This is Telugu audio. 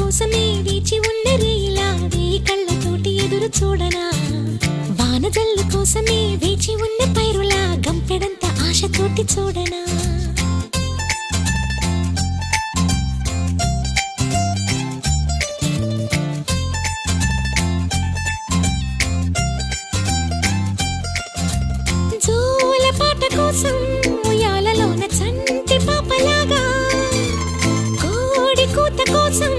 కోసమే వేచి ఉన్న రేలా వేయి కళ్ళతోటి ఎదురు చూడనా వానజల్లు కోసమే వేచి ఉన్న పైరులా గంపెడంత ఆశతోటి చూడనా జోల పాట కోసం ఉయ్యాలలోన చంటి పాపలాగా కోడి కూత కోసం